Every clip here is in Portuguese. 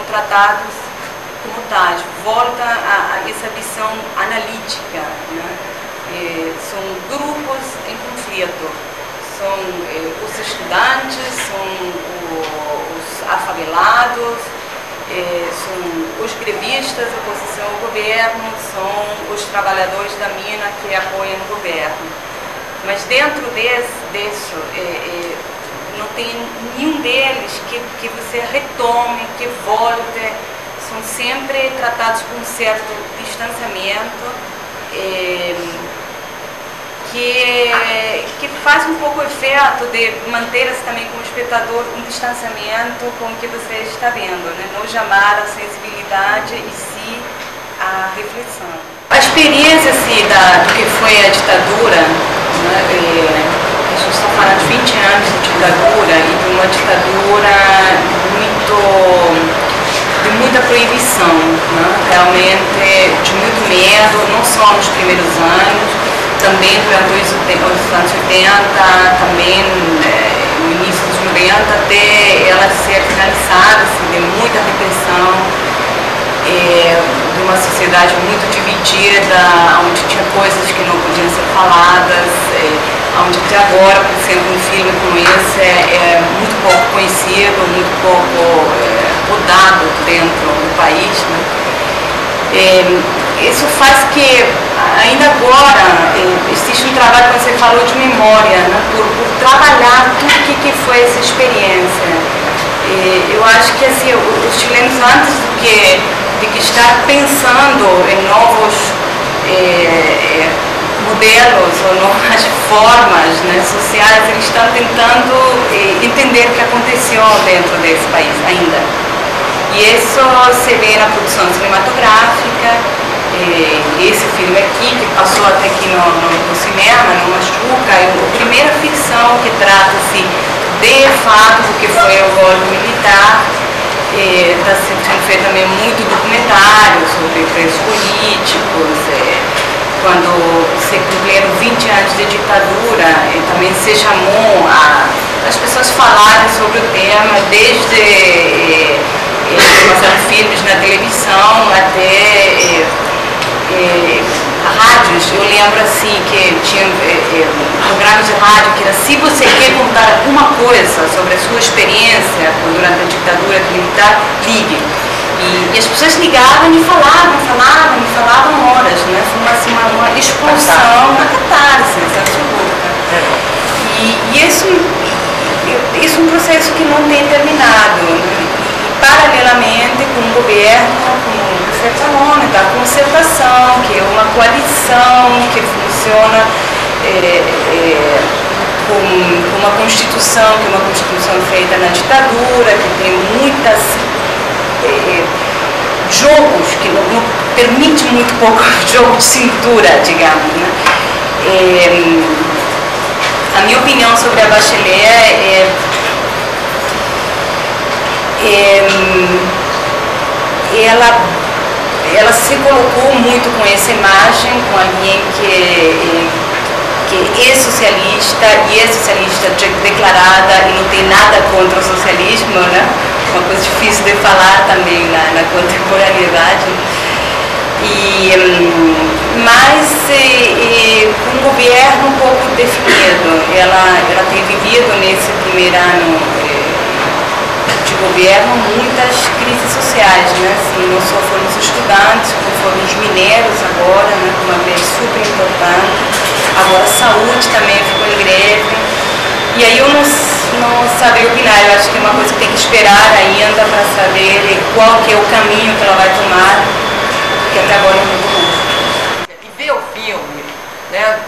tratados como tais. Volta a essa visão analítica, né? São grupos em conflito, são os estudantes, são os afavelados, são os grevistas, a oposição ao governo, são os trabalhadores da mina que apoiam o governo. Mas dentro disso, não tem nenhum deles que você retome, que volte, são sempre tratados com um certo distanciamento, que faz um pouco o efeito de manter-se também como espectador um distanciamento com o que você está vendo, né? Não chamar a sensibilidade e sim a reflexão. A experiência assim, do que foi a ditadura, né? A gente está falando de 20 anos de ditadura e de uma ditadura de muita proibição, né? Realmente de muito medo, não só nos primeiros anos, também durante os anos 80, também no início dos 90, até ela ser finalizada, assim, de muita repressão, de uma sociedade muito dividida, onde tinha coisas que não podiam ser faladas, onde até agora, por exemplo, um filme como esse é muito pouco conhecido, muito pouco rodado dentro do país, né? Isso faz que, ainda agora, existe um trabalho, como você falou, de memória, né? por trabalhar tudo que foi essa experiência. Eu acho que assim, os chilenos, antes de que estar pensando em novos modelos ou novas formas, né, sociais, eles estão tentando entender o que aconteceu dentro desse país ainda. E isso se vê na produção cinematográfica. Esse filme aqui, que passou até aqui no cinema, no Machuca, é a primeira ficção que trata-se de fato do que foi o golpe militar. Está sendo feito também muito documentário sobre presos políticos. Quando se cumpriram 20 anos de ditadura, também se chamou as pessoas falarem sobre o tema, desde passando filmes na televisão até rádios. Eu lembro assim que tinha programas de rádio que era: se você quer contar alguma coisa sobre a sua experiência durante a ditadura militar, ligue. E as pessoas ligavam e falavam horas, né? Foi assim, uma explosão, uma catarse absoluta. E isso é um processo que não tem terminado, né? E paralelamente com o governo, como você falou, né, da concertação, que é uma coalição que funciona com uma constituição, que é uma constituição feita na ditadura, que tem muitas jogos, que não permite muito pouco jogo de cintura, digamos, né? A minha opinião sobre a Bachelet ela se colocou muito com essa imagem, com alguém que é socialista e é socialista declarada e não tem nada contra o socialismo, né? Uma coisa difícil de falar também na contemporaneidade. Mas com um governo um pouco definido. Ela tem vivido nesse primeiro ano de governo muitas crises sociais, né? Assim, não só foram os estudantes, como foram os mineiros agora, né? Uma vez super importante. Agora a saúde também ficou em greve. E aí eu não saber opinar. Eu acho que é uma coisa que tem que esperar ainda para saber qual que é o caminho que ela vai tomar, porque até agora não tomou. E ver o filme, né,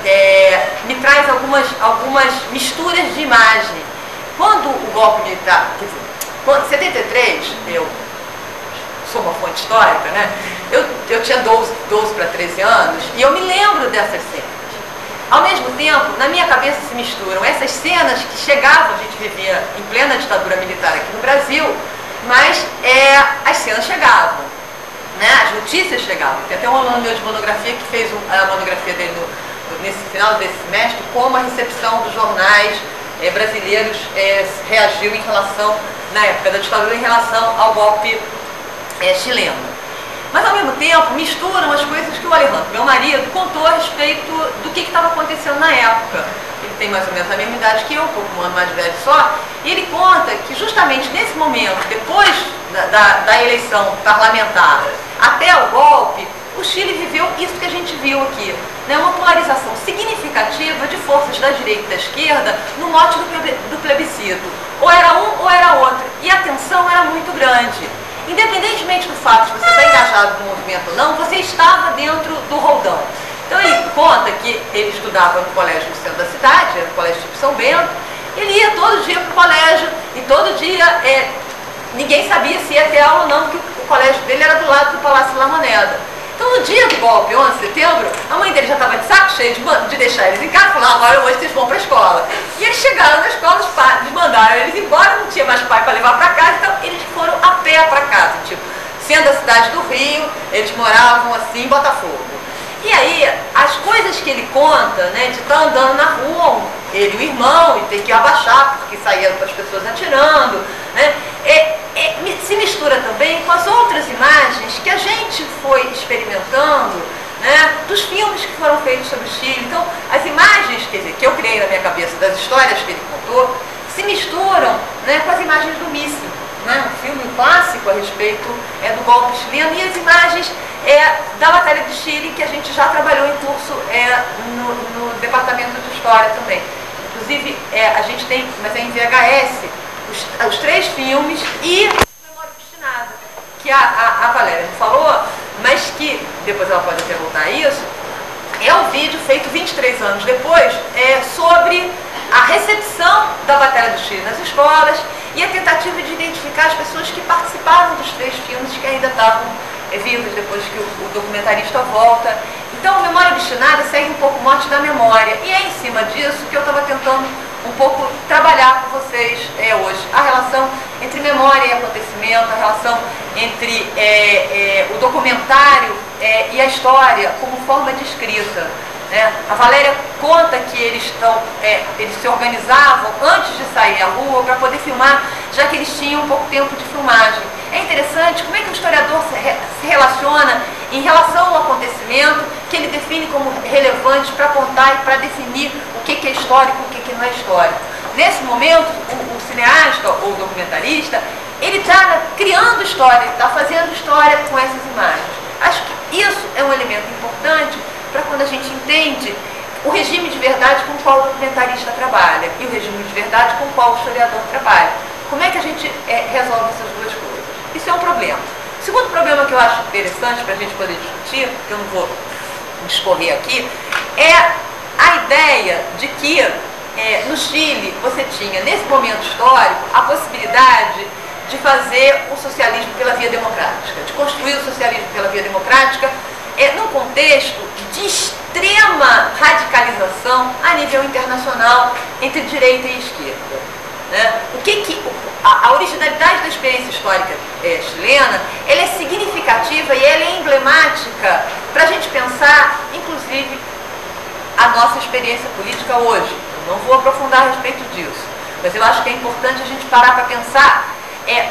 me traz algumas misturas de imagem. Quando o golpe militar, quer dizer, em 73, eu sou uma fonte histórica, né? Eu tinha 12 para 13 anos e eu me lembro dessas cenas. Ao mesmo tempo, na minha cabeça se misturam essas cenas que chegavam, a gente vivia em plena ditadura militar aqui no Brasil, mas as cenas chegavam, né? As notícias chegavam. Tem até um aluno meu de monografia que fez a monografia dele nesse final desse semestre, como a recepção dos jornais brasileiros reagiu em relação, na época da ditadura, em relação ao golpe chileno. Mas, ao mesmo tempo, misturam as coisas que o Alejandro, meu marido, contou a respeito do que estava acontecendo na época. Ele tem mais ou menos a mesma idade que eu, um pouco, um ano mais velho só, e ele conta que justamente nesse momento, depois da eleição parlamentar até o golpe, o Chile viveu isso que a gente viu aqui, né? Uma polarização significativa de forças da direita e da esquerda no mote do plebiscito. Ou era um ou era outro, e a tensão era muito grande. Independentemente do fato de você estar engajado no movimento ou não, você estava dentro do roldão. Então ele conta que ele estudava no colégio no centro da cidade, era o colégio tipo São Bento, ele ia todo dia para o colégio e todo dia ninguém sabia se ia ter aula ou não, porque o colégio dele era do lado do Palácio La Moneda. Então no dia do golpe, 11 de setembro, a mãe dele já estava de saco cheio de deixar eles em casa, falou, agora hoje vocês vão para a escola. E eles chegaram na escola, os pais mandaram eles embora, não tinha mais pai para levar para casa, então eles foram a pé para casa, tipo, sendo a cidade do Rio, eles moravam assim em Botafogo. E aí, as coisas que ele conta, né, de estar andando na rua, ele e o irmão, e ter que abaixar, porque saíam as pessoas atirando, né, se mistura também com as outras imagens que a gente foi experimentando, né, dos filmes que foram feitos sobre o Chile. Então, as imagens, quer dizer, que eu criei na minha cabeça, das histórias que ele contou, se misturam, né, com as imagens do míssil, né, um filme clássico a respeito do golpe chileno, e as imagens da Batalha de Chile, que a gente já trabalhou em curso no Departamento de História também. Inclusive, a gente tem, mas é em VHS, os 3 filmes e Memória Obstinada, que a Valéria não falou, mas que, depois ela pode perguntar isso, é um vídeo feito 23 anos depois, sobre a recepção da Batalha do Chile nas escolas e a tentativa de identificar as pessoas que participaram dos 3 filmes que ainda estavam vivos depois que o documentarista volta. Então, Memória Obstinada segue um pouco o mote da memória, e é em cima disso que eu estava tentando um pouco trabalhar com vocês hoje. A relação entre memória e acontecimento, a relação entre o documentário e a história como forma de escrita. A Valéria conta que eles se organizavam antes de sair à rua para poder filmar, já que eles tinham pouco tempo de filmagem. É interessante como é que o historiador se relaciona em relação ao acontecimento que ele define como relevante para contar e para definir o que é histórico e o que não é histórico. Nesse momento, o cineasta ou o documentarista, ele está criando história, ele está fazendo história com essas imagens. Acho que isso é um elemento importante para quando a gente entende o regime de verdade com o qual o documentarista trabalha e o regime de verdade com o qual o historiador trabalha. Como é que a gente resolve essas duas coisas? Isso é um problema. O segundo problema que eu acho interessante para a gente poder discutir, que eu não vou discorrer aqui, é a ideia de que no Chile você tinha, nesse momento histórico, a possibilidade de fazer o socialismo pela via democrática, de construir o socialismo pela via democrática, num contexto de extrema radicalização a nível internacional entre direita e esquerda. A originalidade da experiência histórica chilena, ela é significativa e ela é emblemática para a gente pensar, inclusive, a nossa experiência política hoje. Eu não vou aprofundar a respeito disso, mas eu acho que é importante a gente parar para pensar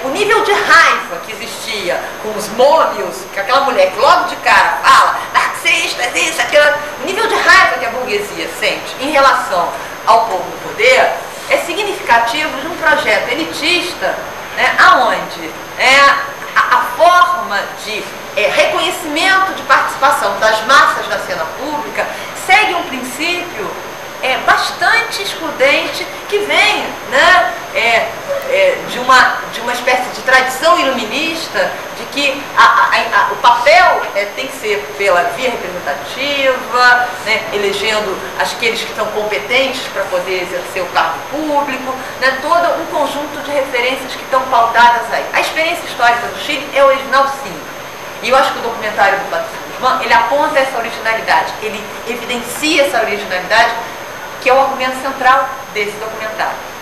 o nível de raiva que existia com os mômios, que aquela mulher que logo de cara fala, marxistas, isso, aquilo, o nível de raiva que a burguesia sente em relação ao povo no poder é significativo de um projeto elitista, aonde a forma de reconhecimento de participação das massas na cena pública segue um princípio bastante excludente que vem de uma espécie de tradição iluminista de que o papel tem que ser pela via representativa, elegendo aqueles que são competentes para poder exercer o cargo público, todo um conjunto de referências que estão pautadas aí. A experiência histórica do Chile é original, sim. E eu acho que o documentário do Patricio Guzmán, ele aponta essa originalidade, ele evidencia essa originalidade, que é o argumento central desse documentário.